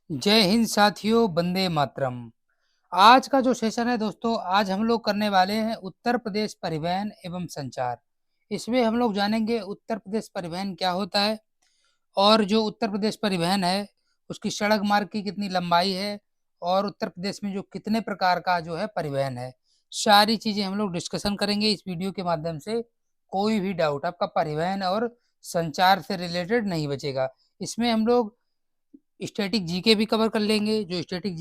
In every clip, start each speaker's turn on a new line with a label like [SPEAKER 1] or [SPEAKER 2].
[SPEAKER 1] जय हिंद साथियों, वंदे मातरम। आज का जो सेशन है दोस्तों, आज हम लोग करने वाले हैं उत्तर प्रदेश परिवहन एवं संचार। इसमें हम लोग जानेंगे उत्तर प्रदेश परिवहन क्या होता है और जो उत्तर प्रदेश परिवहन है उसकी सड़क मार्ग की कितनी लंबाई है और उत्तर प्रदेश में जो कितने प्रकार का जो है परिवहन है, सारी चीज़ें हम लोग डिस्कशन करेंगे इस वीडियो के माध्यम से। कोई भी डाउट आपका परिवहन और संचार से रिलेटेड नहीं बचेगा। इसमें हम लोग स्टैटिक जीके भी कवर कर लेंगे। जो स्टैटिक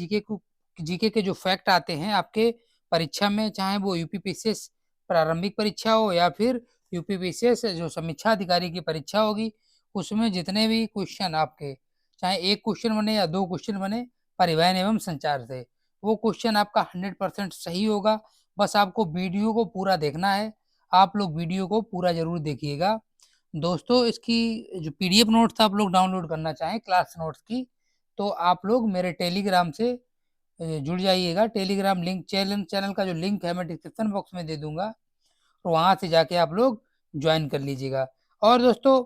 [SPEAKER 1] जीके के जो फैक्ट आते हैं आपके परीक्षा में, चाहे वो यूपीपीसीएस प्रारंभिक परीक्षा हो या फिर यूपीपीसीएस जो समीक्षा अधिकारी की परीक्षा होगी, उसमें जितने भी क्वेश्चन आपके, चाहे एक क्वेश्चन बने या दो क्वेश्चन बने परिवहन एवं संचार से, वो क्वेश्चन आपका 100% सही होगा। बस आपको वीडियो को पूरा देखना है। आप लोग वीडियो को पूरा जरूर देखिएगा दोस्तों। इसकी जो पीडीएफ नोट्स आप लोग डाउनलोड करना चाहें क्लास नोट्स की, तो आप लोग मेरे टेलीग्राम से जुड़ जाइएगा। टेलीग्राम लिंक, चैनल का जो लिंक है मैं डिस्क्रिप्शन बॉक्स में दे दूंगा, तो वहां से जाके आप लोग ज्वाइन कर लीजिएगा। और दोस्तों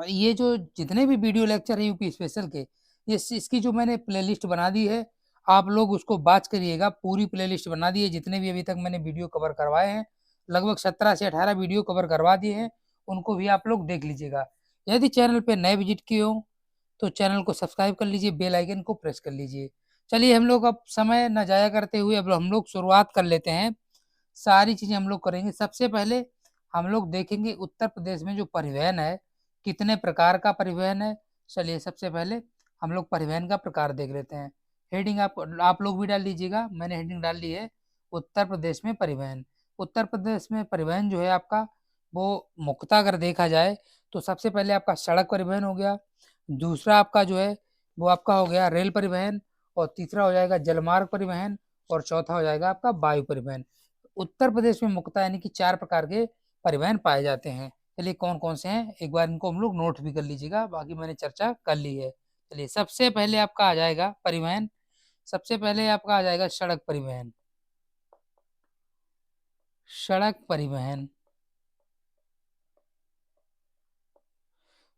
[SPEAKER 1] ये जो जितने भी वीडियो लेक्चर है यूपी स्पेशल के, ये इसकी जो मैंने प्लेलिस्ट बना दी है, आप लोग उसको बात करिएगा। पूरी प्लेलिस्ट बना दी है, जितने भी अभी तक मैंने वीडियो कवर करवाए हैं, लगभग 17 से 18 वीडियो कवर करवा दिए हैं, उनको भी आप लोग देख लीजिएगा। यदि चैनल पे नए विजिट किए हो तो चैनल को सब्सक्राइब कर लीजिए, बेल आइकन को प्रेस कर लीजिए। चलिए हम लोग अब समय न जाया करते हुए अब हम लोग शुरुआत कर लेते हैं। सारी चीजें हम लोग करेंगे। सबसे पहले हम लोग देखेंगे उत्तर प्रदेश में जो परिवहन है, कितने प्रकार का परिवहन है। चलिए सबसे पहले हम लोग परिवहन का प्रकार देख लेते हैं। हेडिंग आप लोग भी डाल लीजिएगा, मैंने हेडिंग डाल ली है उत्तर प्रदेश में परिवहन। उत्तर प्रदेश में परिवहन जो है आपका, वो मुख्यतः अगर देखा जाए तो सबसे पहले आपका सड़क परिवहन हो गया, दूसरा आपका जो है वो आपका हो गया रेल परिवहन, और तीसरा हो जाएगा जलमार्ग परिवहन, और चौथा हो जाएगा आपका वायु परिवहन। उत्तर प्रदेश में मुख्यतः यानी कि 4 प्रकार के परिवहन पाए जाते हैं। चलिए कौन कौन से हैं एक बार इनको हम लोग नोट भी कर लीजिएगा, बाकी मैंने चर्चा कर ली है। चलिए सबसे पहले आपका आ जाएगा परिवहन। सबसे पहले आपका आ जाएगा सड़क परिवहन। सड़क परिवहन।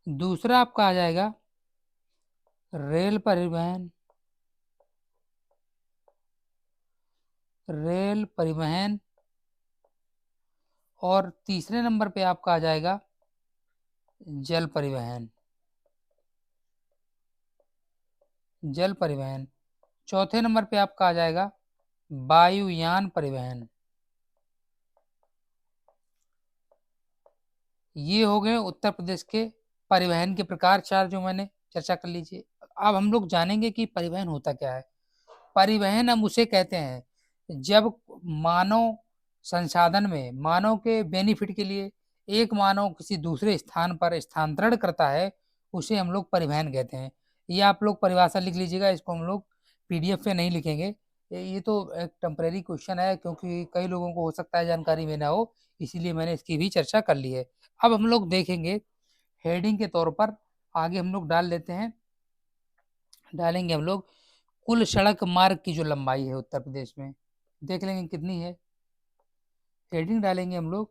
[SPEAKER 1] दूसरा आपका आ जाएगा रेल परिवहन। रेल परिवहन। और तीसरे नंबर पे आपका आ जाएगा जल परिवहन। जल परिवहन। चौथे नंबर पे आपका आ जाएगा वायुयान परिवहन। ये हो गए उत्तर प्रदेश के परिवहन के प्रकार 4 जो मैंने चर्चा कर लीजिए। अब हम लोग जानेंगे कि परिवहन होता क्या है। परिवहन हम उसे कहते हैं जब मानव संसाधन में, मानव के बेनिफिट के लिए एक मानव किसी दूसरे स्थान पर स्थानांतरण करता है, उसे हम लोग परिवहन कहते हैं। ये आप लोग परिभाषा लिख लीजिएगा, इसको हम लोग पीडीएफ पे नहीं लिखेंगे। ये तो एक टेम्परेरी क्वेश्चन है, क्योंकि कई लोगों को हो सकता है जानकारी में ना हो, इसीलिए मैंने इसकी भी चर्चा कर ली है। अब हम लोग देखेंगे हेडिंग के तौर पर, आगे हम लोग डाल लेते हैं, डालेंगे हम लोग कुल सड़क मार्ग की जो लंबाई है उत्तर प्रदेश में, देख लेंगे कितनी है। हेडिंग डालेंगे हम लोग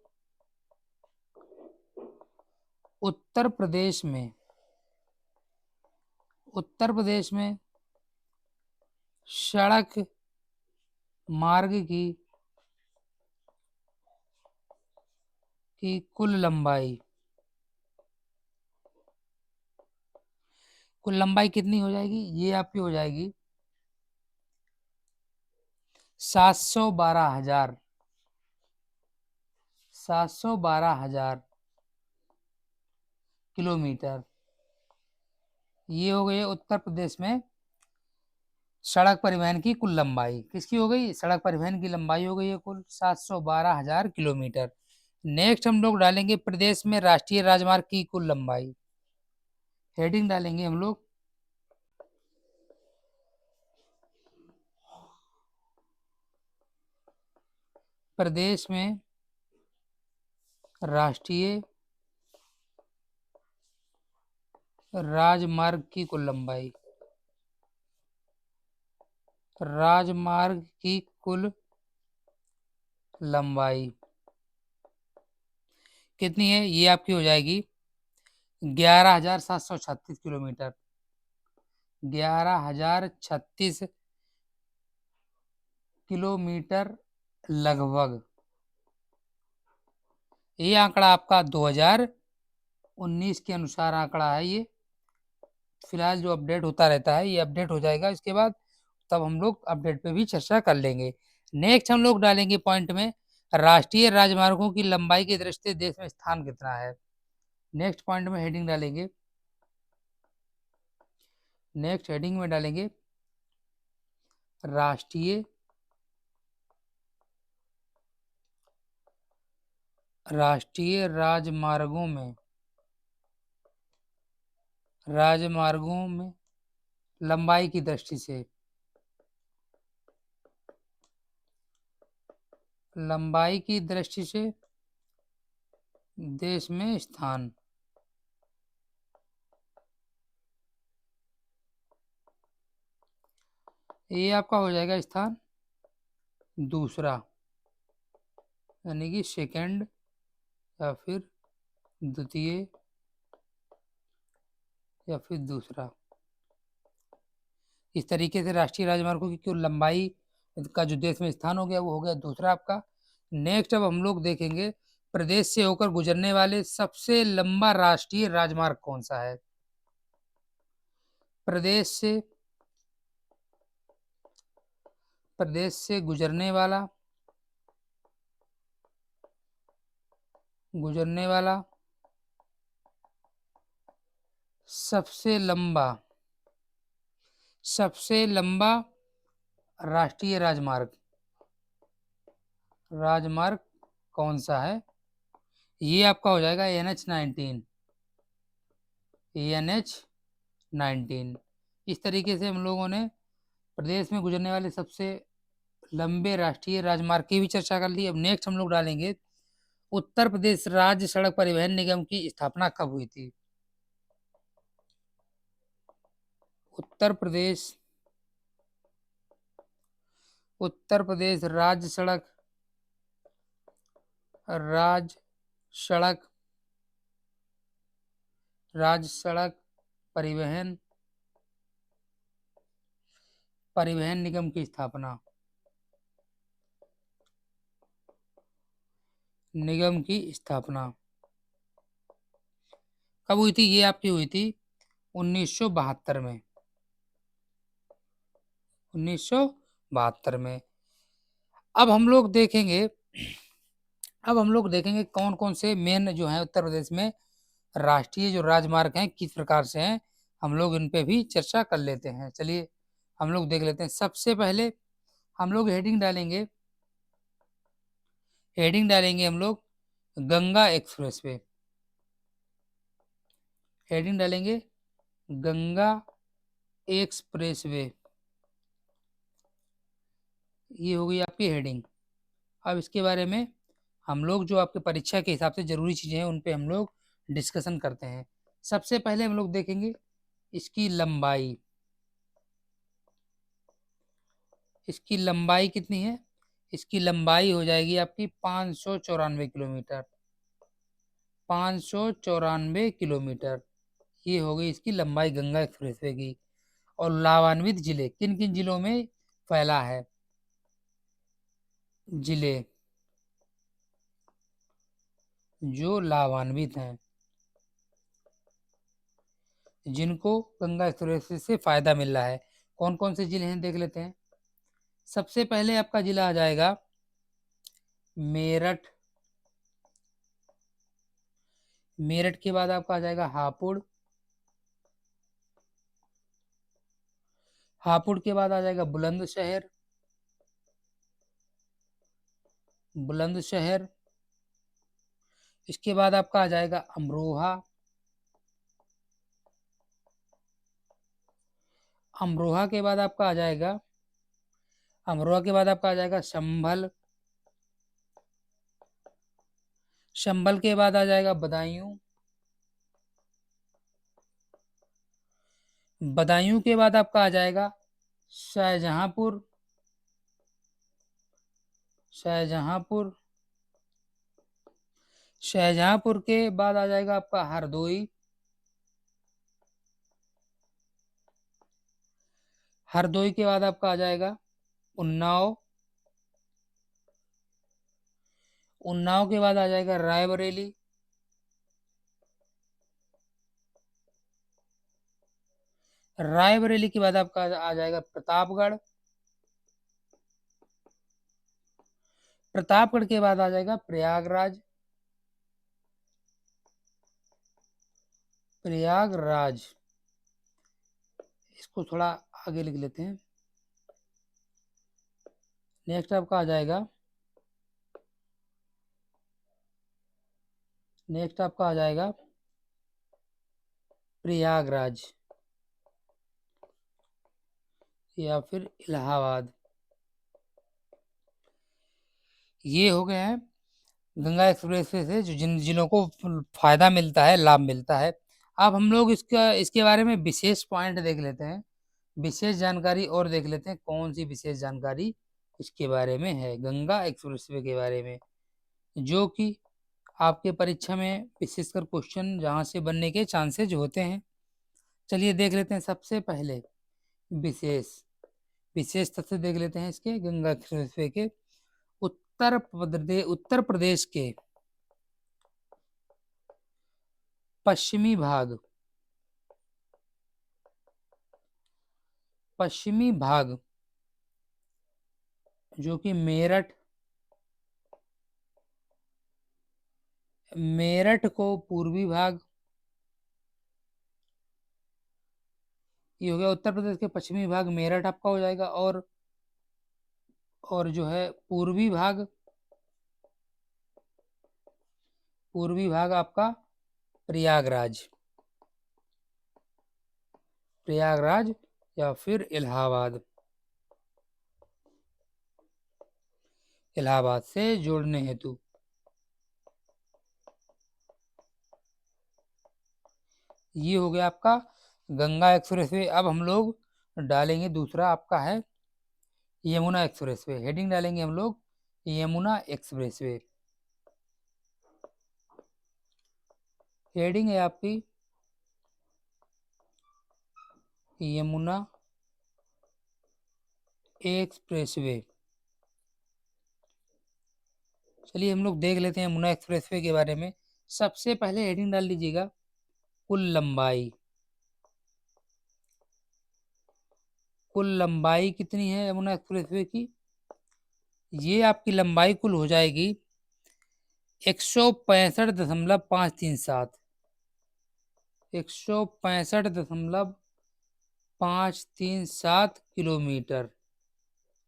[SPEAKER 1] उत्तर प्रदेश में, उत्तर प्रदेश में सड़क मार्ग की कुल लंबाई। कुल लंबाई कितनी हो जाएगी, ये आपकी हो जाएगी 712,000। 712,000 किलोमीटर। ये हो गई उत्तर प्रदेश में सड़क परिवहन की कुल लंबाई। किसकी हो गई, सड़क परिवहन की लंबाई हो गई है कुल 712,000 किलोमीटर। नेक्स्ट हम लोग डालेंगे प्रदेश में राष्ट्रीय राजमार्ग की कुल लंबाई। हेडिंग डालेंगे हम लोग प्रदेश में राष्ट्रीय राजमार्ग की कुल लंबाई। राजमार्ग की कुल लंबाई कितनी है, ये आपकी हो जाएगी 11,736 किलोमीटर। 11,036 किलोमीटर लगभग। ये आंकड़ा आपका 2019 के अनुसार आंकड़ा है। ये फिलहाल जो अपडेट होता रहता है, ये अपडेट हो जाएगा इसके बाद, तब हम लोग अपडेट पे भी चर्चा कर लेंगे। नेक्स्ट हम लोग डालेंगे पॉइंट में, राष्ट्रीय राजमार्गों की लंबाई की दृष्टि से देश में स्थान कितना है। नेक्स्ट पॉइंट में हेडिंग डालेंगे, नेक्स्ट हेडिंग में डालेंगे राष्ट्रीय राजमार्गों में लंबाई की दृष्टि से, लंबाई की दृष्टि से देश में स्थान। ये आपका हो जाएगा स्थान दूसरा, यानी कि सेकंड या फिर द्वितीय या फिर दूसरा। इस तरीके से राष्ट्रीय राजमार्गों की कुल लंबाई का जो देश में स्थान हो गया वो हो गया दूसरा आपका। नेक्स्ट अब हम लोग देखेंगे प्रदेश से होकर गुजरने वाले सबसे लंबा राष्ट्रीय राजमार्ग कौन सा है। प्रदेश से गुजरने वाला सबसे लंबा राष्ट्रीय राजमार्ग कौन सा है। ये आपका हो जाएगा NH-19। इस तरीके से हम लोगों ने प्रदेश में गुजरने वाले सबसे लंबे राष्ट्रीय राजमार्ग की भी चर्चा कर ली। अब नेक्स्ट हम लोग डालेंगे उत्तर प्रदेश राज्य सड़क परिवहन निगम की स्थापना कब हुई थी। उत्तर प्रदेश राज्य सड़क परिवहन निगम की स्थापना कब हुई थी। ये आपकी हुई थी 1972 में। 1972 में। अब हम लोग देखेंगे कौन कौन से मेन जो है उत्तर प्रदेश में राष्ट्रीय जो राजमार्ग हैं किस प्रकार से हैं, हम लोग इन पे भी चर्चा कर लेते हैं। चलिए हम लोग देख लेते हैं। सबसे पहले हम लोग हेडिंग डालेंगे हम लोग गंगा एक्सप्रेसवे। हेडिंग डालेंगे गंगा एक्सप्रेसवे। ये हो गई आपकी हेडिंग। अब इसके बारे में हम लोग जो आपके परीक्षा के हिसाब से जरूरी चीजें हैं उन पे हम लोग डिस्कशन करते हैं। सबसे पहले हम लोग देखेंगे इसकी लंबाई। इसकी लंबाई कितनी है। इसकी लंबाई हो जाएगी आपकी 594 किलोमीटर। 594 किलोमीटर ये हो गई इसकी लंबाई गंगा एक्सप्रेसवे की। और लाभान्वित जिले किन किन जिलों में फैला है। जिले जो लाभान्वित हैं, जिनको गंगा एक्सप्रेसवे से फायदा मिल रहा है, कौन कौन से जिले हैं देख लेते हैं। सबसे पहले आपका जिला आ जाएगा मेरठ। मेरठ के बाद आपका आ जाएगा हापुड़। हापुड़ के बाद आ जाएगा बुलंदशहर। बुलंदशहर। इसके बाद आपका आ जाएगा अमरोहा। अमरोहा के बाद आपका आ जाएगा संभल। संभल के बाद आ जाएगा बदायूं। बदायूं के बाद आपका आ जाएगा शाहजहांपुर। शाहजहांपुर। शाहजहांपुर के बाद आ जाएगा आपका हरदोई। हरदोई के बाद आपका आ जाएगा उन्नाव। उन्नाव के बाद आ जाएगा रायबरेली। रायबरेली के बाद आपका आ जाएगा प्रतापगढ़। प्रतापगढ़ के बाद आ जाएगा प्रयागराज। प्रयागराज, इसको थोड़ा आगे लिख लेते हैं। नेक्स्ट आपका आ जाएगा, नेक्स्ट आपका आ जाएगा प्रयागराज या फिर इलाहाबाद। ये हो गए हैं गंगा एक्सप्रेसवे से जो जिन जिलों को फायदा मिलता है, लाभ मिलता है। अब हम लोग इसके बारे में विशेष पॉइंट देख लेते हैं, विशेष जानकारी और देख लेते हैं कौन सी विशेष जानकारी इसके बारे में है, गंगा एक्सप्रेसवे के बारे में, जो कि आपके परीक्षा में विशेषकर क्वेश्चन जहाँ से बनने के चांसेज होते हैं। चलिए देख लेते हैं। सबसे पहले विशेष विशेष तथ्य देख लेते हैं इसके गंगा एक्सप्रेसवे के। उत्तर प्रदेश के पश्चिमी भाग, पश्चिमी भाग जो कि मेरठ, मेरठ को पूर्वी भाग, ये हो गया उत्तर प्रदेश के पश्चिमी भाग मेरठ आपका हो जाएगा। और जो है पूर्वी भाग, पूर्वी भाग आपका प्रयागराज, प्रयागराज या फिर इलाहाबाद, इलाहाबाद से जोड़ने हेतु। ये हो गया आपका गंगा एक्सप्रेसवे। अब हम लोग डालेंगे दूसरा आपका है यमुना एक्सप्रेसवे। हेडिंग डालेंगे हम लोग यमुना एक्सप्रेसवे। हेडिंग है आपकी यमुना एक्सप्रेसवे। चलिए हम लोग देख लेते हैं यमुना एक्सप्रेसवे के बारे में। सबसे पहले हेडिंग डाल लीजिएगा कुल लंबाई। कुल लंबाई कितनी है यमुना एक्सप्रेसवे की? ये आपकी लंबाई कुल हो जाएगी 165.537, 165.537 किलोमीटर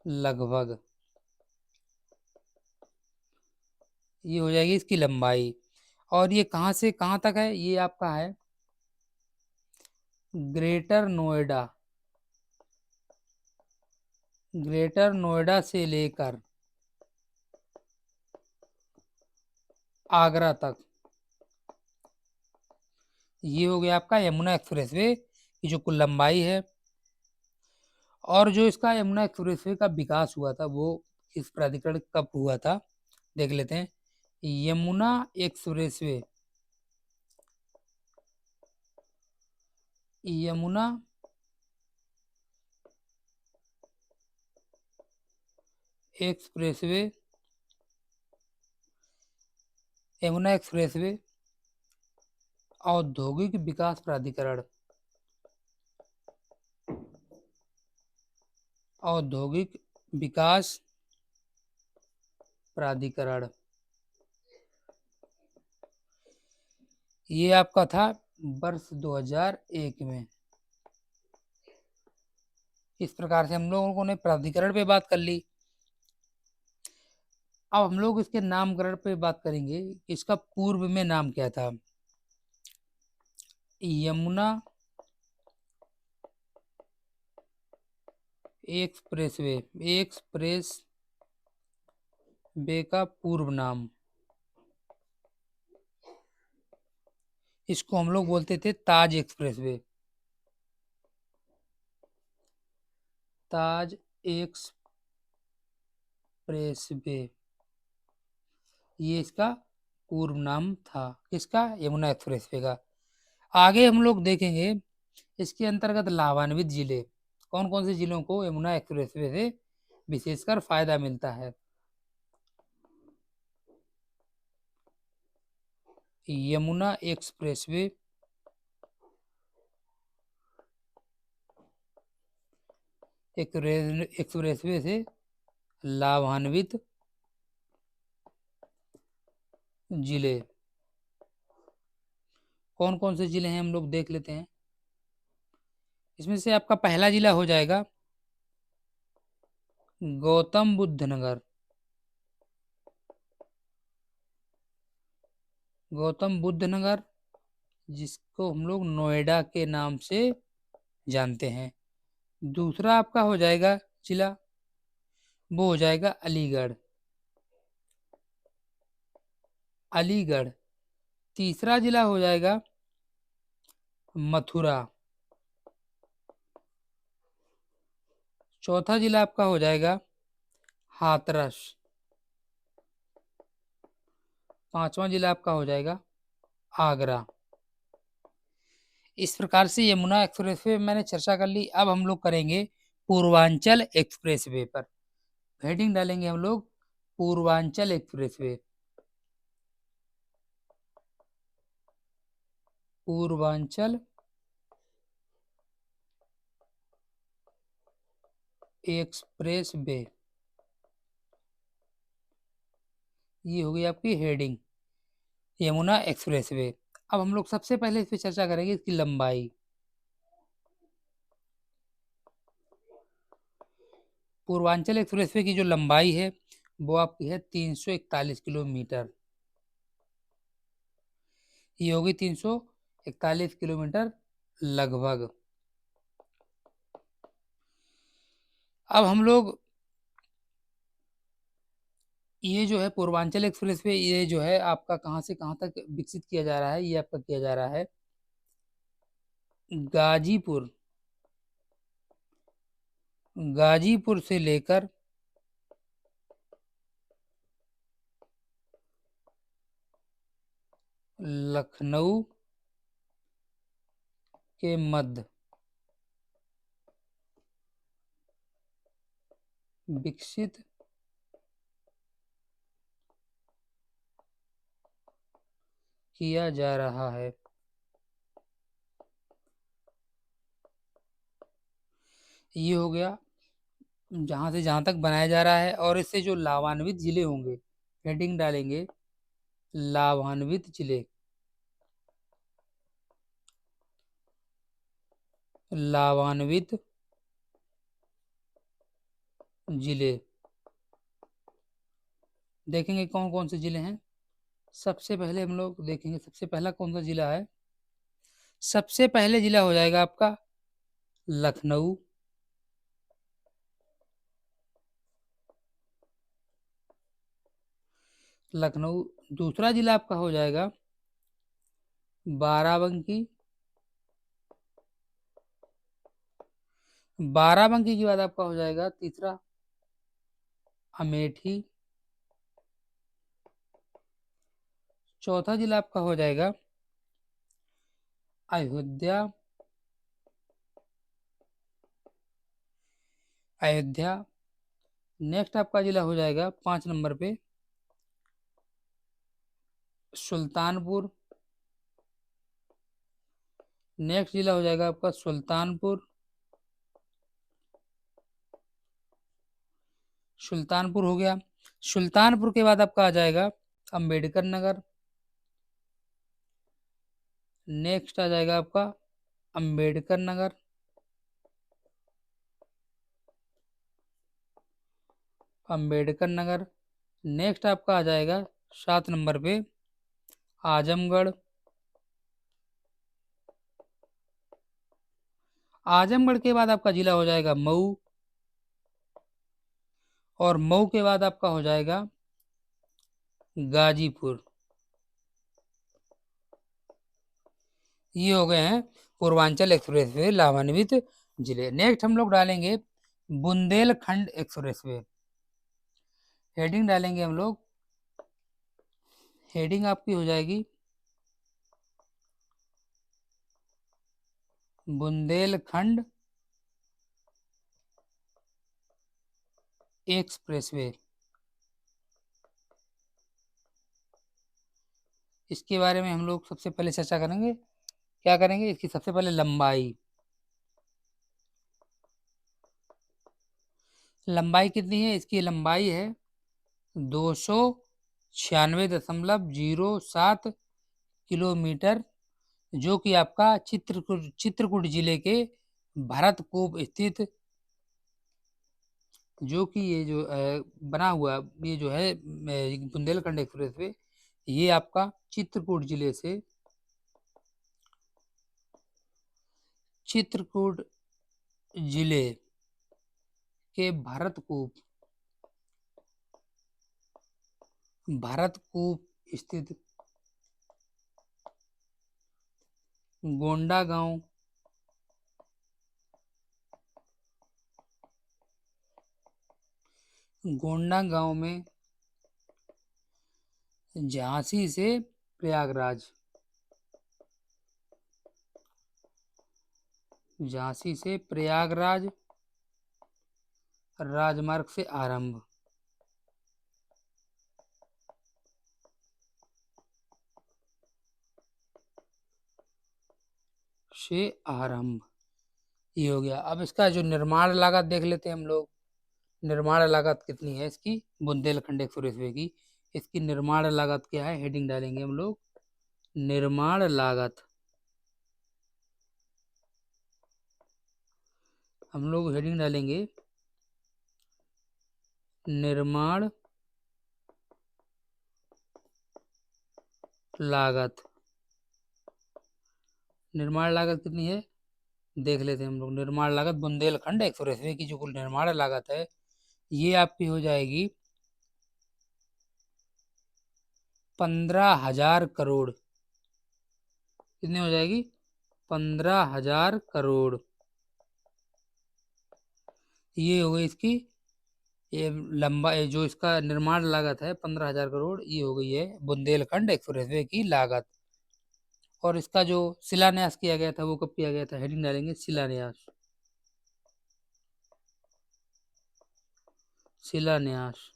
[SPEAKER 1] लगभग, ये हो जाएगी इसकी लंबाई। और ये कहाँ से कहाँ तक है? ये आपका है ग्रेटर नोएडा, ग्रेटर नोएडा से लेकर आगरा तक। ये हो गया आपका यमुना एक्सप्रेसवे की जो कुल लंबाई है। और जो इसका यमुना एक्सप्रेसवे का विकास हुआ था वो इस प्राधिकरण कब हुआ था देख लेते हैं। Yamuna expressway, Yamuna expressway, Yamuna expressway औद्योगिक विकास प्राधिकरण, औद्योगिक विकास प्राधिकरण, ये आपका था वर्ष 2001 में। इस प्रकार से हम लोगों ने प्राधिकरण पे बात कर ली। अब हम लोग इसके नामकरण पे बात करेंगे। इसका पूर्व में नाम क्या था? यमुना एक्सप्रेसवे, एक्सप्रेस वे का पूर्व नाम, इसको हम लोग बोलते थे ताज एक्सप्रेसवे, ताज एक्सप्रेसवे, ये इसका पूर्व नाम था। किसका? यमुना एक्सप्रेसवे का। आगे हम लोग देखेंगे इसके अंतर्गत लाभान्वित जिले कौन कौन से जिलों को यमुना एक्सप्रेसवे से विशेषकर फायदा मिलता है? यमुना एक्सप्रेसवे एक्सप्रेसवे से लाभान्वित जिले कौन कौन से जिले हैं हम लोग देख लेते हैं। इसमें से आपका पहला जिला हो जाएगा गौतम बुद्ध नगर। गौतम बुद्ध नगर, जिसको हम लोग नोएडा के नाम से जानते हैं। दूसरा आपका हो जाएगा जिला, वो हो जाएगा अलीगढ़। अलीगढ़। तीसरा जिला हो जाएगा मथुरा। चौथा जिला आपका हो जाएगा हाथरस। पांचवा जिला आपका हो जाएगा आगरा। इस प्रकार से यमुना एक्सप्रेसवे मैंने चर्चा कर ली। अब हम लोग करेंगे पूर्वांचल एक्सप्रेसवे पर। हेडिंग डालेंगे हम लोग पूर्वांचल एक्सप्रेसवे। पूर्वांचल एक्सप्रेसवे, ये हो गई आपकी हेडिंग यमुना एक्सप्रेसवे। अब हम लोग सबसे पहले इस पर चर्चा करेंगे इसकी लंबाई। पूर्वांचल एक्सप्रेसवे की जो लंबाई है वो आपकी है 341 किलोमीटर। ये होगी 341 किलोमीटर लगभग। अब हम लोग ये जो है पूर्वांचल एक्सप्रेसवे, ये जो है आपका कहाँ से कहाँ तक विकसित किया जा रहा है, ये आपका किया जा रहा है गाजीपुर। गाजीपुर से लेकर लखनऊ के मध्य विकसित किया जा रहा है। ये हो गया जहां से जहां तक बनाया जा रहा है। और इससे जो लाभान्वित जिले होंगे, हेडिंग डालेंगे लाभान्वित जिले। लाभान्वित जिले देखेंगे कौन कौन से जिले हैं। सबसे पहले हम लोग देखेंगे सबसे पहला कौन सा जिला है। सबसे पहले जिला हो जाएगा आपका लखनऊ। लखनऊ। दूसरा जिला आपका हो जाएगा बाराबंकी। बाराबंकी के बाद आपका हो जाएगा तीसरा अमेठी। चौथा जिला आपका हो जाएगा अयोध्या। अयोध्या। नेक्स्ट आपका जिला हो जाएगा 5 नंबर पे सुल्तानपुर। नेक्स्ट जिला हो जाएगा आपका सुल्तानपुर। सुल्तानपुर हो गया। सुल्तानपुर के बाद आपका आ जाएगा अंबेडकर नगर। नेक्स्ट आ जाएगा आपका अंबेडकर नगर। अंबेडकर नगर। नेक्स्ट आपका आ जाएगा 7 नंबर पे आजमगढ़। आजमगढ़ के बाद आपका जिला हो जाएगा मऊ। और मऊ के बाद आपका हो जाएगा गाजीपुर। ये हो गए हैं पूर्वांचल एक्सप्रेसवे लाभान्वित जिले। नेक्स्ट हम लोग डालेंगे बुंदेलखंड एक्सप्रेसवे। हेडिंग डालेंगे हम लोग, हेडिंग आपकी हो जाएगी बुंदेलखंड एक्सप्रेसवे। इसके बारे में हम लोग सबसे पहले चर्चा करेंगे। क्या करेंगे? इसकी सबसे पहले लंबाई। लंबाई कितनी है? इसकी लंबाई है 296.07 किलोमीटर, जो कि आपका चित्रकूट जिले के भरतकूप स्थित, जो कि ये जो बना हुआ ये जो है बुंदेलखंड एक्सप्रेसवे, ये आपका चित्रकूट जिले से चित्रकूट जिले के भरतकूप स्थित गोंडा गांव में झांसी से प्रयागराज राजमार्ग से आरंभ। ये हो गया। अब इसका जो निर्माण लागत देख लेते हैं हम लोग। निर्माण लागत कितनी है इसकी बुंदेलखंड एक्सप्रेसवे की? इसकी निर्माण लागत क्या है? हेडिंग डालेंगे हम लोग, निर्माण लागत। हम लोग हेडिंग डालेंगे निर्माण लागत। निर्माण लागत कितनी है देख लेते हैं हम लोग। निर्माण लागत बुंदेलखंड एक्सप्रेसवे की जो कुल निर्माण लागत है, ये आपकी हो जाएगी 15,000 करोड़। कितनी हो जाएगी? 15,000 करोड़। ये हो गई इसकी ये लंबा जो इसका निर्माण लागत है 15,000 करोड़, ये हो गई है बुंदेलखंड एक्सप्रेसवे की लागत। और इसका जो शिलान्यास किया गया था वो कब किया गया था? हेडिंग डालेंगे शिलान्यास। शिलान्यास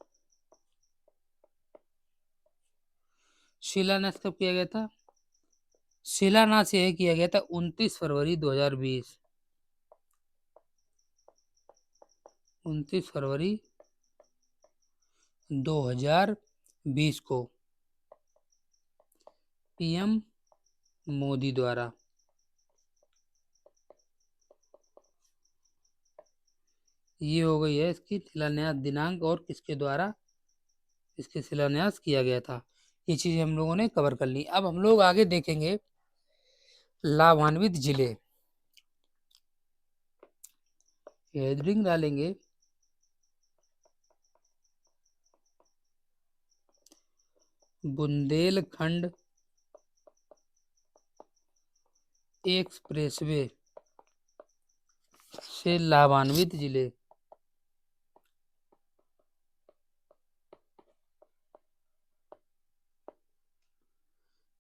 [SPEAKER 1] शिलान्यास कब किया गया था? शिलान्यास यह किया गया था 29 फरवरी 2020। 29 फरवरी 2020 को पीएम मोदी द्वारा। ये हो गई है इसकी शिलान्यास दिनांक और किसके द्वारा इसके शिलान्यास किया गया था। ये चीजें हम लोगों ने कवर कर ली। अब हम लोग आगे देखेंगे लाभान्वित जिले। हेडिंग डालेंगे बुंदेलखंड एक्सप्रेसवे से लाभान्वित जिले।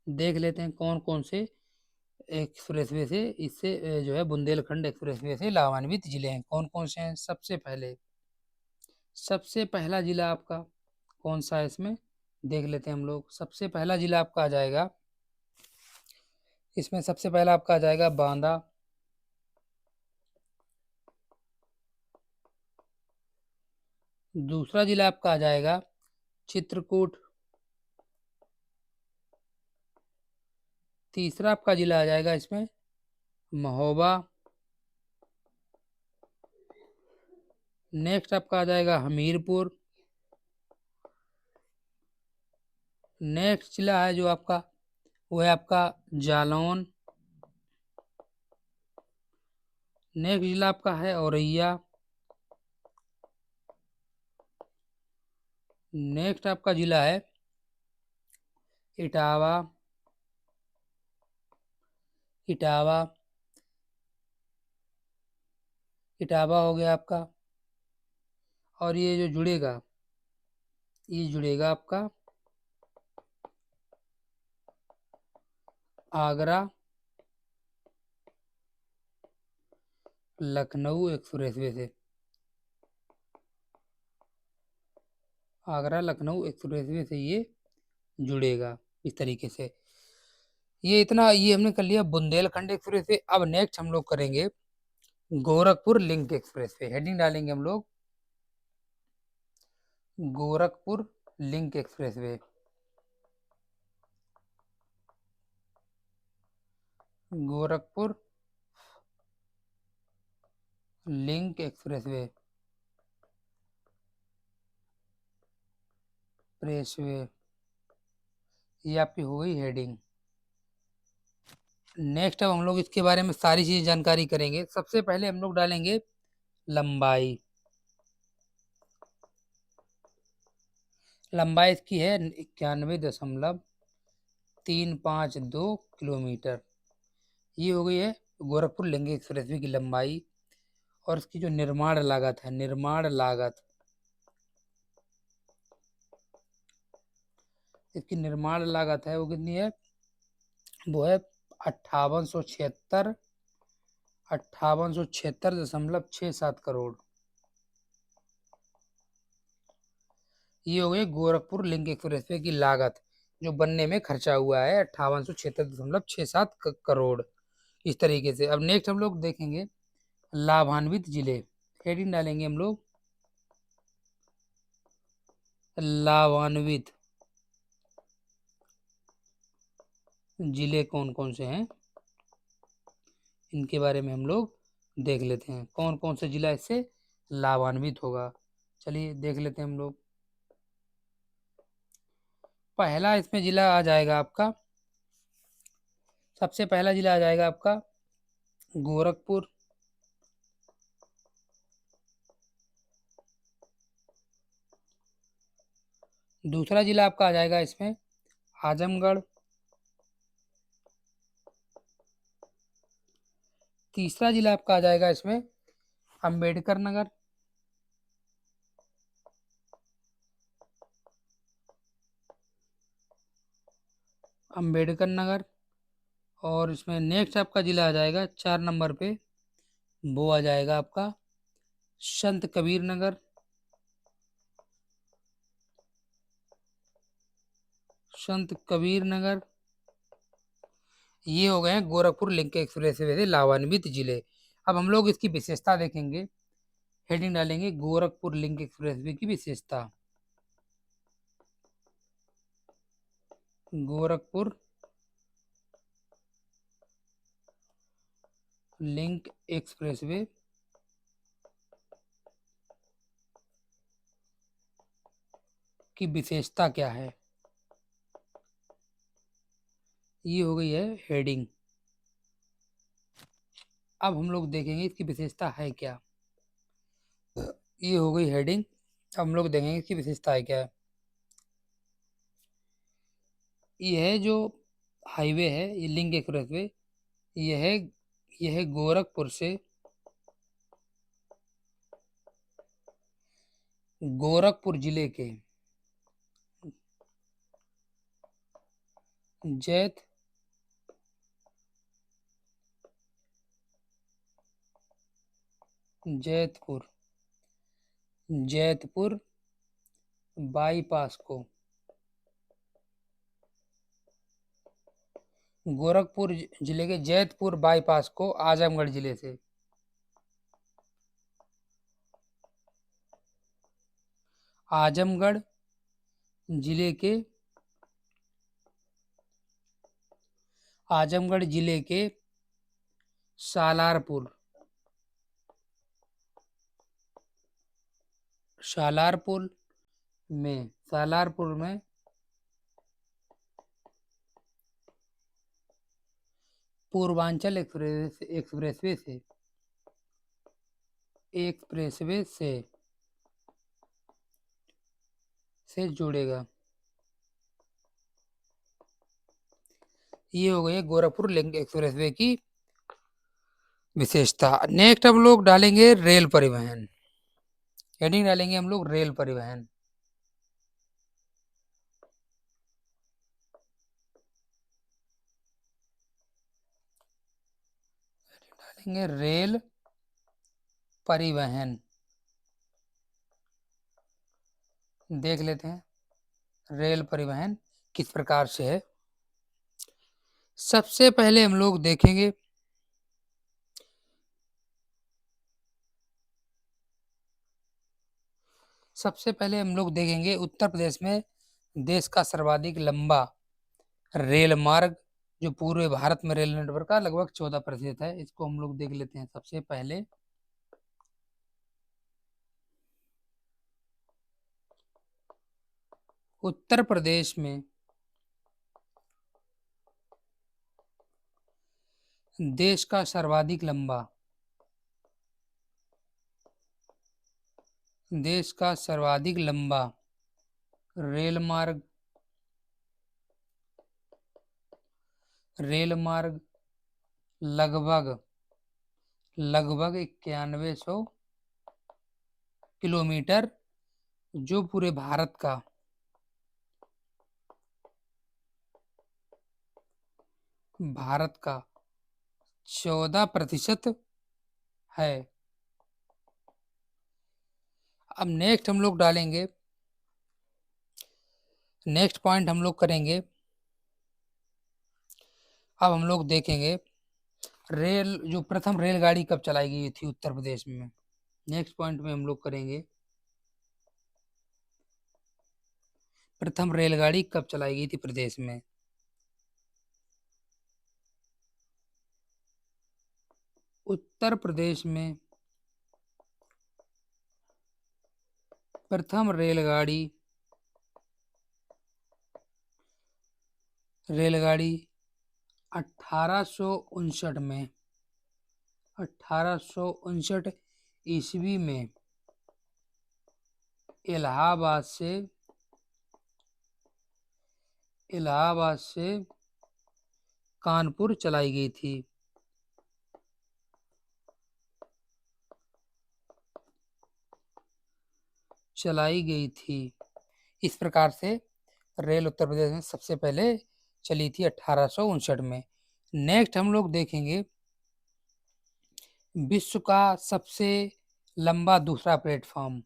[SPEAKER 1] देख लेते हैं कौन कौन से एक्सप्रेसवे से इससे जो है बुंदेलखंड एक्सप्रेसवे से लाभान्वित जिले हैं। कौन कौन से हैं? सबसे पहला जिला आपका कौन सा है इसमें देख लेते हैं हम लोग। सबसे पहला जिला आपका आ जाएगा, इसमें सबसे पहला आपका आ जाएगा बांदा। दूसरा जिला आपका आ जाएगा चित्रकूट। तीसरा आपका जिला आ जाएगा इसमें महोबा। नेक्स्ट आपका आ जाएगा हमीरपुर। नेक्स्ट जिला है जो आपका वो है आपका जालौन। नेक्स्ट जिला आपका है औरैया। नेक्स्ट आपका जिला है इटावा। इटावा इटावा हो गया आपका। और ये जुड़ेगा आपका आगरा लखनऊ एक्सप्रेसवे से। आगरा लखनऊ एक्सप्रेसवे से ये जुड़ेगा इस तरीके से। ये इतना ये हमने कर लिया बुंदेलखंड एक्सप्रेसवे। अब नेक्स्ट हम लोग करेंगे गोरखपुर लिंक एक्सप्रेसवे। हेडिंग डालेंगे हम लोग Gorakhpur link expressway. Gorakhpur link expressway expressway, ये आपकी हो गई हेडिंग। नेक्स्ट अब हम लोग इसके बारे में सारी चीज़ जानकारी करेंगे। सबसे पहले हम लोग डालेंगे लंबाई। लंबाई इसकी है 91.352 किलोमीटर। ये हो गई है गोरखपुर लिंक एक्सप्रेसवे की लंबाई। और इसकी जो निर्माण लागत है, निर्माण लागत, इसकी निर्माण लागत है वो कितनी है? वो है 5876 5876.67 करोड़। ये हो गई गोरखपुर लिंक एक्सप्रेसवे की लागत, जो बनने में खर्चा हुआ है 5876.67 करोड़। इस तरीके से अब नेक्स्ट हम लोग देखेंगे लाभान्वित जिले। हेडिंग डालेंगे हम लोग लाभान्वित जिले कौन कौन से हैं, इनके बारे में हम लोग देख लेते हैं। कौन कौन सा जिला इससे लाभान्वित होगा, चलिए देख लेते हैं हम लोग। पहला इसमें जिला आ जाएगा आपका, सबसे पहला जिला आ जाएगा आपका गोरखपुर। दूसरा जिला आपका आ जाएगा इसमें आजमगढ़। तीसरा जिला आपका आ जाएगा इसमें अंबेडकर नगर। अंबेडकर नगर। और इसमें नेक्स्ट आपका जिला आ जाएगा 4 नंबर पे, वो आ जाएगा आपका संत कबीर नगर। संत कबीर नगर। ये हो गए हैं गोरखपुर लिंक एक्सप्रेसवे से लाभान्वित जिले। अब हम लोग इसकी विशेषता देखेंगे। हेडिंग डालेंगे गोरखपुर लिंक एक्सप्रेसवे की विशेषता। गोरखपुर लिंक एक्सप्रेसवे की विशेषता क्या है, ये हो गई है हेडिंग। अब हम लोग देखेंगे इसकी विशेषता है क्या। ये हो गई हेडिंग। अब हम लोग देखेंगे इसकी विशेषता है क्या है। यह जो हाईवे है, ये लिंक एक्सप्रेसवे, यह यह गोरखपुर से गोरखपुर जिले के जैत जैतपुर जैतपुर बाईपास को, गोरखपुर जिले के जैतपुर बाईपास को आजमगढ़ जिले से, आजमगढ़ जिले के आजमगढ़ जिले के सालारपुर सालारपुर सालारपुर में पूर्वांचल एक्सप्रेसवे से एक्सप्रेसवे से जुड़ेगा। ये हो गई है गोरखपुर लिंक एक्सप्रेसवे की विशेषता। नेक्स्ट हम लोग डालेंगे रेल परिवहन। हेडिंग डालेंगे हम लोग रेल परिवहन। डालेंगे रेल परिवहन। देख लेते हैं रेल परिवहन किस प्रकार से है। सबसे पहले हम लोग देखेंगे उत्तर प्रदेश में देश का सर्वाधिक लंबा रेल मार्ग जो पूरे भारत में रेल नेटवर्क का लगभग 14% है। इसको हम लोग देख लेते हैं। सबसे पहले उत्तर प्रदेश में देश का सर्वाधिक लंबा रेल मार्ग लगभग 9100 किलोमीटर जो पूरे भारत का 14% है। अब नेक्स्ट पॉइंट हम लोग करेंगे। अब हम लोग देखेंगे प्रथम रेलगाड़ी कब चलाई गई थी उत्तर प्रदेश में। नेक्स्ट पॉइंट में हम लोग करेंगे प्रथम रेलगाड़ी कब चलाई गई थी प्रदेश में। उत्तर प्रदेश में प्रथम रेलगाड़ी 1859 ईस्वी में इलाहाबाद से कानपुर चलाई गई थी। इस प्रकार से रेल उत्तर प्रदेश में सबसे पहले चली थी 1859 में। नेक्स्ट हम लोग देखेंगे विश्व का सबसे लंबा दूसरा प्लेटफॉर्म।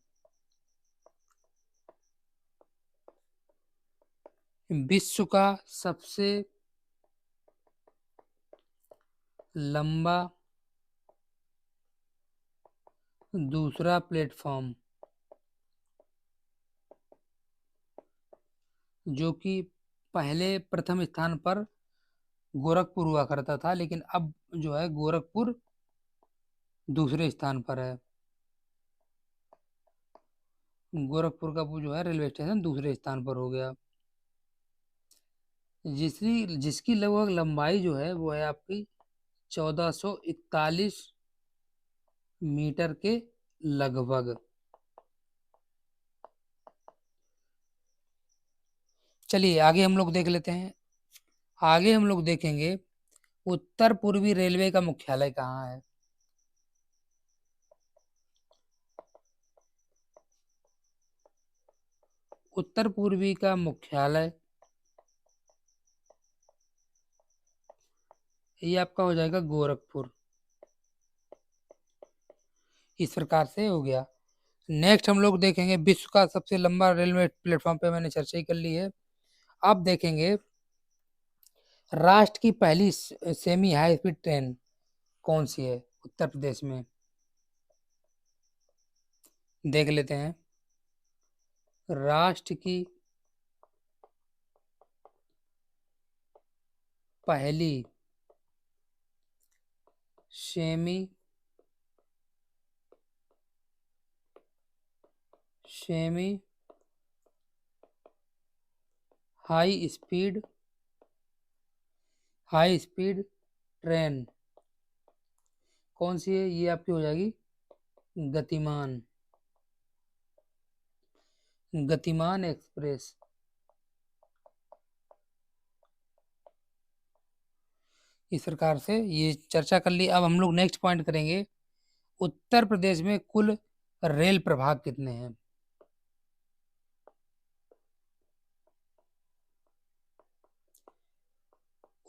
[SPEAKER 1] विश्व का सबसे लंबा दूसरा प्लेटफॉर्म जो कि पहले प्रथम स्थान पर गोरखपुर हुआ करता था, लेकिन अब जो है गोरखपुर दूसरे स्थान पर है। गोरखपुर का जो है रेलवे स्टेशन दूसरे स्थान पर हो गया। जिसकी लगभग लंबाई जो है वो है आपकी 1441 मीटर के लगभग। चलिए आगे हम लोग देख लेते हैं। आगे हम लोग देखेंगे उत्तर पूर्वी रेलवे का मुख्यालय कहाँ है। उत्तर पूर्वी का मुख्यालय ये आपका हो जाएगा गोरखपुर। इस प्रकार से हो गया। नेक्स्ट हम लोग देखेंगे विश्व का सबसे लंबा रेलवे प्लेटफॉर्म पे मैंने चर्चा ही कर ली है। अब देखेंगे राष्ट्र की पहली सेमी हाई स्पीड ट्रेन कौन सी है उत्तर प्रदेश में। देख लेते हैं। राष्ट्र की पहली सेमी हाई स्पीड ट्रेन कौन सी है। ये आपकी हो जाएगी गतिमान एक्सप्रेस। इस प्रकार से ये चर्चा कर ली। अब हम लोग नेक्स्ट पॉइंट करेंगे उत्तर प्रदेश में कुल रेल प्रभाग कितने हैं।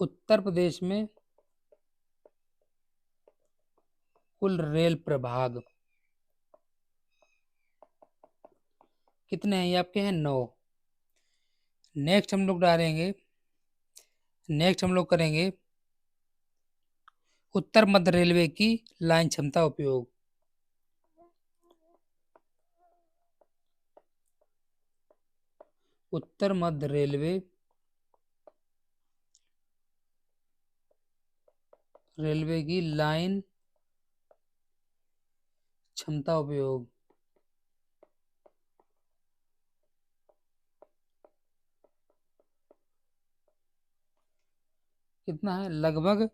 [SPEAKER 1] उत्तर प्रदेश में कुल रेल प्रभाग कितने हैं ये आपके हैं 9। नेक्स्ट हम लोग डालेंगे, नेक्स्ट हम लोग करेंगे उत्तर मध्य रेलवे की लाइन क्षमता उपयोग। उत्तर मध्य रेलवे की लाइन क्षमता उपयोग कितना है? लगभग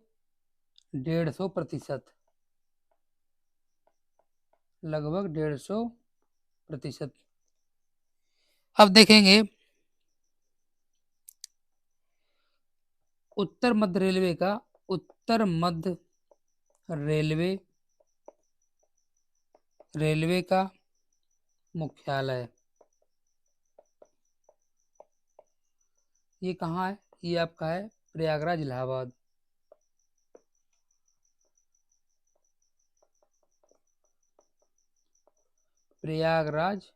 [SPEAKER 1] 150%। लगभग 150%। अब देखेंगे उत्तर मध्य रेलवे का, उत्तर मध्य रेलवे का मुख्यालय ये कहाँ है? ये आपका है प्रयागराज, इलाहाबाद। प्रयागराज,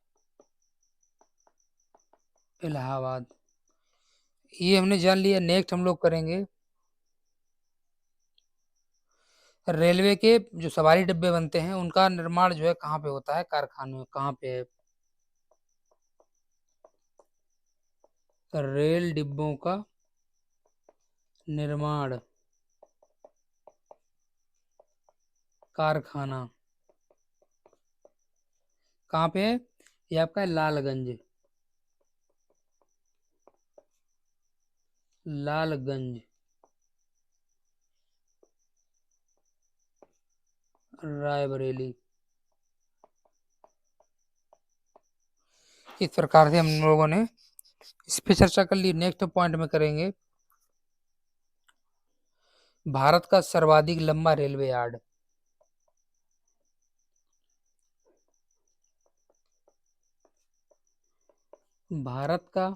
[SPEAKER 1] इलाहाबाद, ये हमने जान लिया। नेक्स्ट हम लोग करेंगे रेलवे के जो सवारी डिब्बे बनते हैं उनका निर्माण जो है कहाँ पे होता है? कारखाने में। कहाँ पे है? रेल डिब्बों का निर्माण कारखाना कहाँ पे है? ये आपका है लालगंज। लालगंज, रायबरेली। इस प्रकार से हम लोगों ने इस पे चर्चा कर ली। नेक्स्ट पॉइंट में करेंगे भारत का सर्वाधिक लंबा रेलवे यार्ड। भारत का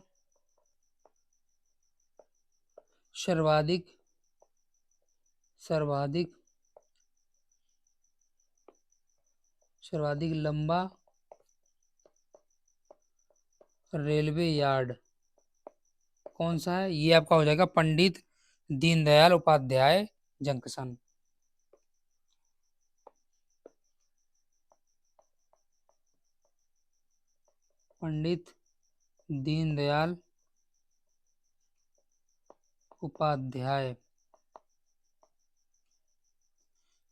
[SPEAKER 1] सर्वाधिक सर्वाधिक सर्वाधिक लंबा रेलवे यार्ड कौन सा है? ये आपका हो जाएगा पंडित दीनदयाल उपाध्याय जंक्शन। पंडित दीनदयाल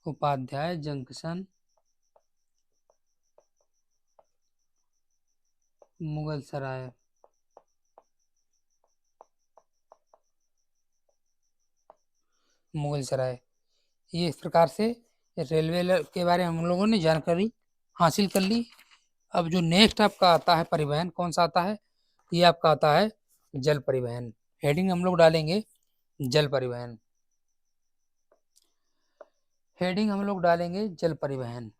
[SPEAKER 1] उपाध्याय जंक्शन, मुगल सराय। मुगल सराय। ये इस प्रकार से के बारे में हम लोगों ने जानकारी हासिल कर ली। अब जो नेक्स्ट आपका आता है परिवहन, कौन सा आता है? ये आपका आता है जल परिवहन। हेडिंग हम लोग डालेंगे जल परिवहन। हेडिंग हम लोग डालेंगे जल परिवहन।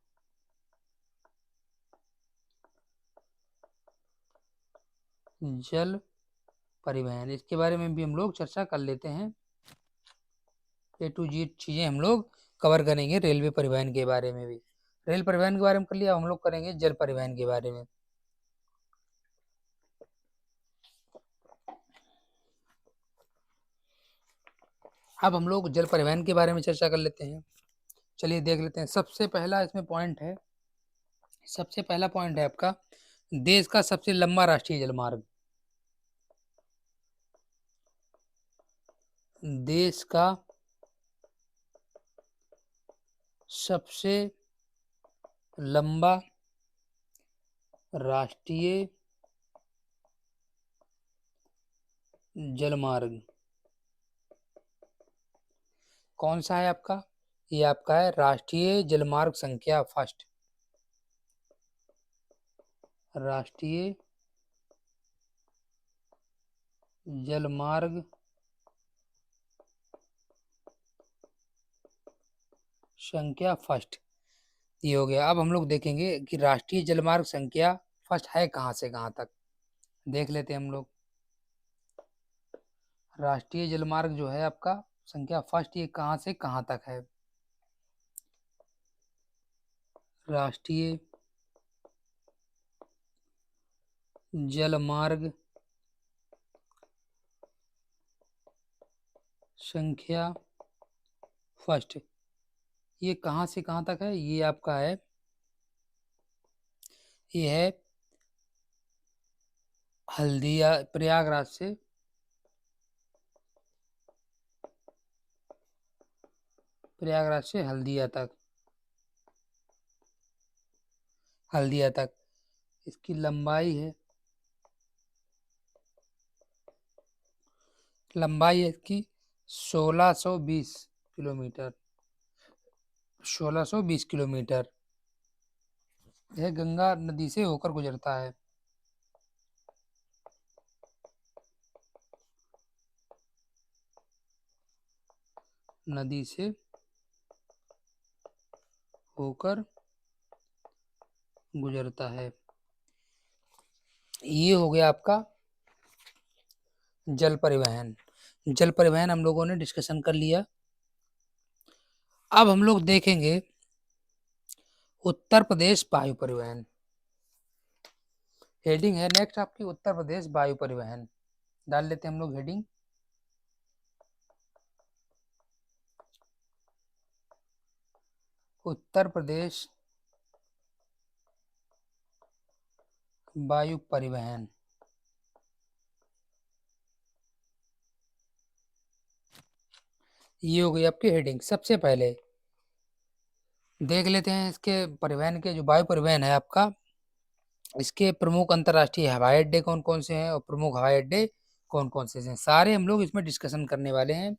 [SPEAKER 1] जल परिवहन, इसके बारे में भी हम लोग चर्चा कर लेते हैं। ए टू जेड चीजें हम लोग कवर करेंगे रेलवे परिवहन के बारे में भी। रेल परिवहन के बारे में कर लिया, हम लोग करेंगे जल परिवहन के बारे में। अब हम लोग जल परिवहन के बारे में चर्चा कर लेते हैं। चलिए देख लेते हैं। सबसे पहला इसमें पॉइंट है, सबसे पहला पॉइंट है आपका देश का सबसे लंबा राष्ट्रीय जलमार्ग। देश का सबसे लंबा राष्ट्रीय जलमार्ग कौन सा है आपका? ये आपका है राष्ट्रीय जलमार्ग संख्या फर्स्ट। राष्ट्रीय जलमार्ग संख्या फर्स्ट, ये हो गया। अब हम लोग देखेंगे कि राष्ट्रीय जलमार्ग संख्या फर्स्ट है कहाँ से कहाँ तक। देख लेते हैं हम लोग। राष्ट्रीय जलमार्ग जो है आपका संख्या फर्स्ट, ये कहाँ से कहाँ तक है? राष्ट्रीय जलमार्ग संख्या फर्स्ट। ये कहाँ से कहाँ तक है? ये आपका है, ये है हल्दिया, प्रयागराज से हल्दिया तक इसकी लंबाई है इसकी 1620 किलोमीटर, 1620 किलोमीटर। यह गंगा नदी से होकर गुजरता है। नदी से होकर गुजरता है। ये हो गया आपका जल परिवहन। जल परिवहन हम लोगों ने डिस्कशन कर लिया। अब हम लोग देखेंगे उत्तर प्रदेश वायु परिवहन। हेडिंग है नेक्स्ट आपकी उत्तर प्रदेश वायु परिवहन। डाल लेते हैं हम लोग हेडिंग। उत्तर प्रदेश वायु परिवहन। ये हो गई आपकी हेडिंग। सबसे पहले देख लेते हैं इसके परिवहन के, जो वायु परिवहन है आपका, इसके प्रमुख अंतर्राष्ट्रीय हवाई अड्डे कौन कौन से हैं और प्रमुख हवाई अड्डे कौन कौन से हैं, सारे हम लोग इसमें डिस्कशन करने वाले हैं।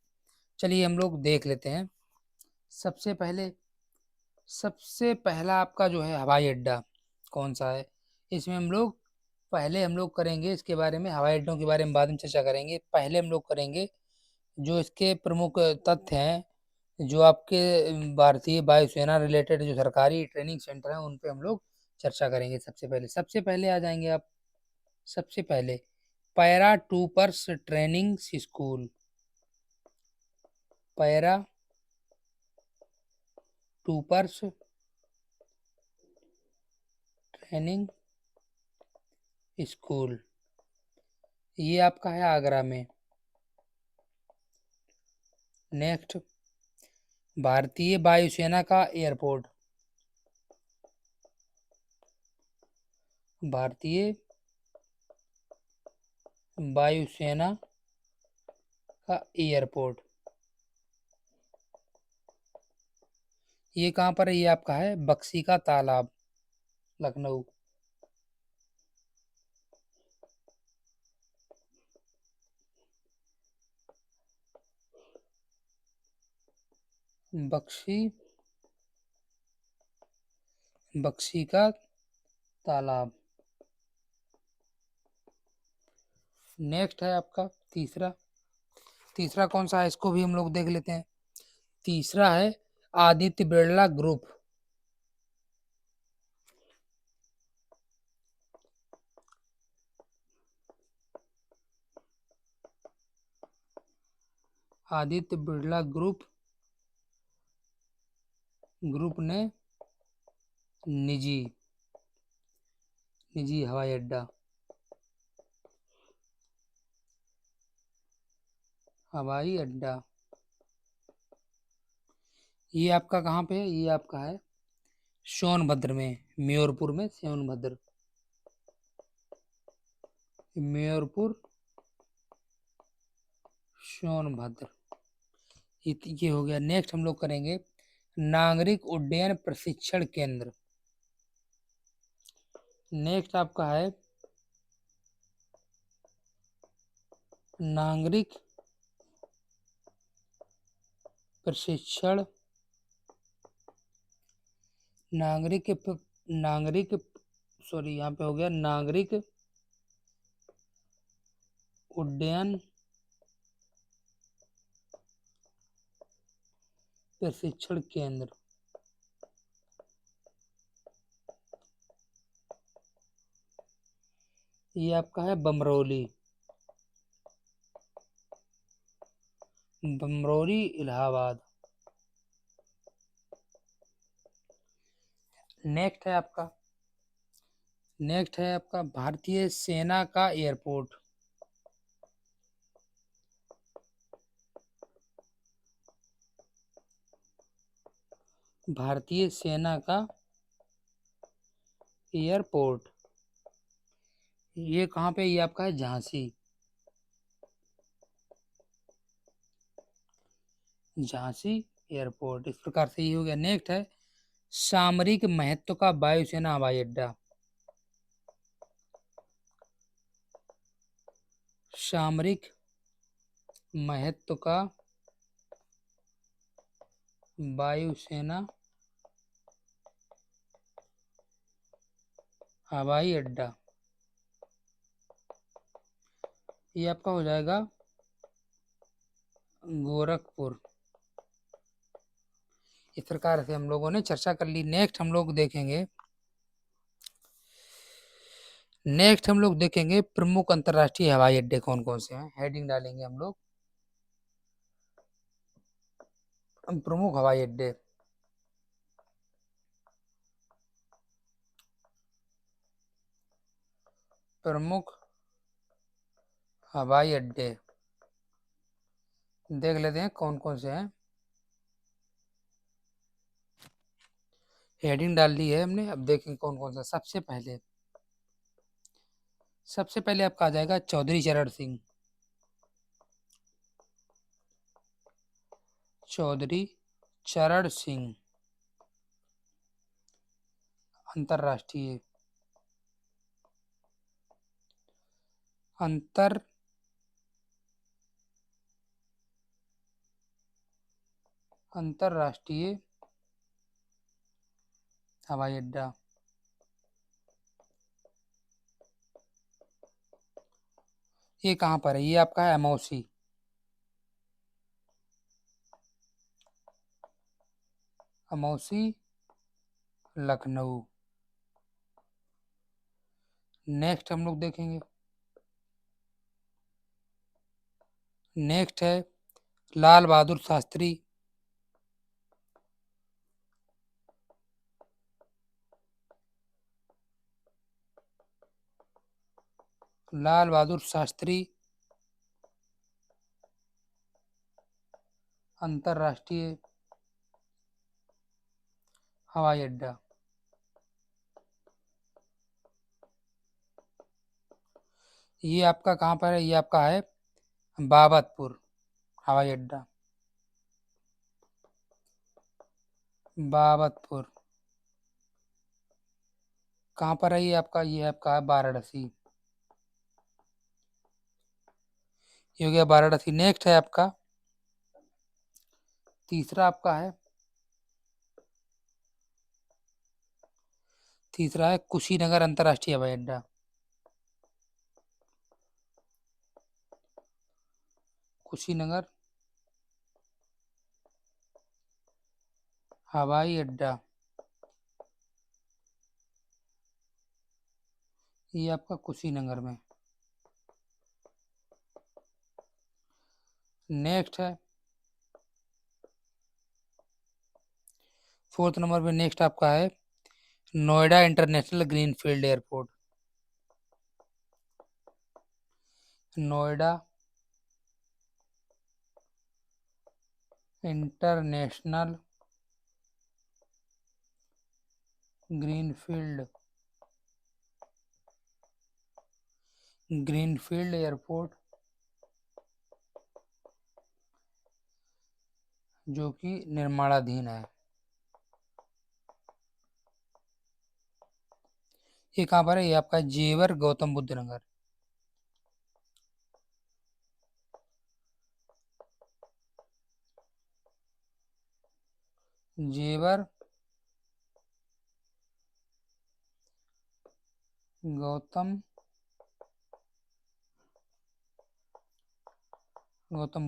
[SPEAKER 1] चलिए हम लोग देख लेते हैं। सबसे पहले, सबसे पहला आपका जो है हवाई अड्डा कौन सा है, इसमें हम लोग करेंगे इसके बारे में, हवाई अड्डों के बारे में बाद में चर्चा करेंगे। पहले हम लोग करेंगे जो इसके प्रमुख तथ्य हैं, जो आपके भारतीय वायुसेना रिलेटेड जो सरकारी ट्रेनिंग सेंटर हैं उन पे हम लोग चर्चा करेंगे। सबसे पहले आ जाएंगे आप। सबसे पहले para troopers training school, para troopers training school, ये आपका है आगरा में। नेक्स्ट, भारतीय वायुसेना का एयरपोर्ट, भारतीय वायुसेना का एयरपोर्ट, ये कहाँ पर है? ये आपका है बक्सी का तालाब, लखनऊ। बक्सी, बक्सी का तालाब। नेक्स्ट है आपका तीसरा, तीसरा कौन सा है इसको भी हम लोग देख लेते हैं। तीसरा है आदित्य बिरला ग्रुप, आदित्य बिरला ग्रुप ने निजी निजी हवाई अड्डा, हवाई अड्डा, ये आपका कहाँ पे है? ये आपका है सोनभद्र में, म्योरपुर में, म्योरपुर सोनभद्र। ये हो गया। नेक्स्ट हम लोग करेंगे नागरिक उड्डयन प्रशिक्षण केंद्र। नेक्स्ट आपका है नागरिक प्रशिक्षण, नागरिक नागरिक सॉरी, यहाँ पे हो गया नागरिक उड्डयन प्रशिक्षण केंद्र। ये आपका है बमरौली, बमरौली इलाहाबाद। नेक्स्ट है आपका नेक्स्ट है आपका भारतीय सेना का एयरपोर्ट। भारतीय सेना का एयरपोर्ट ये कहाँ पे, ये आपका है झांसी। झांसी एयरपोर्ट, इस प्रकार से ये हो गया। नेक्स्ट है सामरिक महत्व का वायुसेना हवाई अड्डा। सामरिक महत्व का वायुसेना हवाई अड्डा, ये आपका हो जाएगा गोरखपुर। इस प्रकार से हम लोगों ने चर्चा कर ली। नेक्स्ट हम लोग देखेंगे प्रमुख अंतर्राष्ट्रीय हवाई अड्डे कौन कौन से हैं। हेडिंग डालेंगे हम लोग प्रमुख हवाई अड्डे। प्रमुख हवाई अड्डे देख लेते हैं कौन कौन से हैं। हेडिंग डाल दी है हमने, अब देखेंगे कौन कौन सा। सबसे पहले आपका आ जाएगा चौधरी चरण सिंह। चौधरी चरण सिंह अंतर्राष्ट्रीय अंतर अंतर्राष्ट्रीय हवाई अड्डा। ये कहाँ पर है, ये आपका है अमौसी। अमौसी लखनऊ। नेक्स्ट हम लोग देखेंगे, नेक्स्ट है लाल बहादुर शास्त्री। लाल बहादुर शास्त्री अंतर्राष्ट्रीय हवाई अड्डा। ये आपका कहाँ पर है, ये आपका है बाबतपुर हवाई अड्डा। बाबतपुर कहाँ पर है, ये आपका है वाराणसी। ये हो गया वाराणसी। नेक्स्ट है आपका तीसरा है कुशीनगर अंतर्राष्ट्रीय हवाई अड्डा। कुशीनगर हवाई अड्डा, ये आपका कुशीनगर में। नेक्स्ट है फोर्थ नंबर पे, नेक्स्ट आपका है Noida international greenfield airport. Noida international greenfield airport, जो कि निर्माणाधीन है। ये कहाँ पर है, ये आपका जेवर गौतम बुद्ध नगर। जेवर गौतम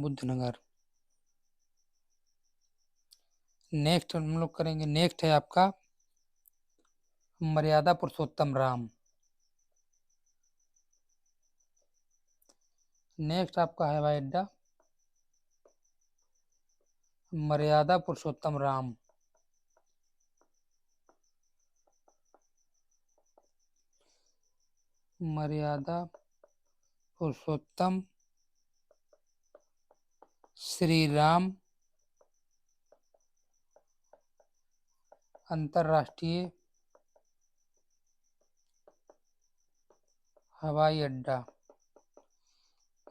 [SPEAKER 1] बुद्ध नगर। नेक्स्ट हम लोग करेंगे, नेक्स्ट है आपका मर्यादा पुरुषोत्तम राम। नेक्स्ट आपका है हवाई अड्डा मर्यादा पुरुषोत्तम राम। मर्यादा पुरुषोत्तम श्री राम अंतर्राष्ट्रीय हवाई अड्डा।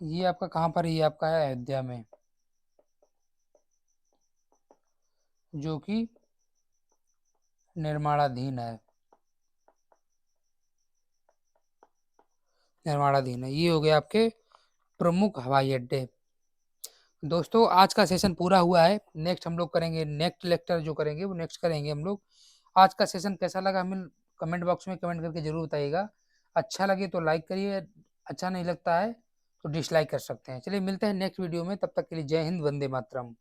[SPEAKER 1] ये आपका कहाँ पर है? ये आपका है अयोध्या में, जो कि निर्माणाधीन है। निर्माणाधीन है। ये हो गए आपके प्रमुख हवाई अड्डे। दोस्तों आज का सेशन पूरा हुआ है। नेक्स्ट हम लोग करेंगे, नेक्स्ट लेक्चर जो करेंगे वो नेक्स्ट करेंगे हम लोग। आज का सेशन कैसा लगा हमें कमेंट बॉक्स में कमेंट करके जरूर बताइएगा। अच्छा लगे तो लाइक करिए, अच्छा नहीं लगता है तो डिसलाइक कर सकते हैं। चलिए मिलते हैं नेक्स्ट वीडियो में, तब तक के लिए जय हिंद, वंदे मातरम।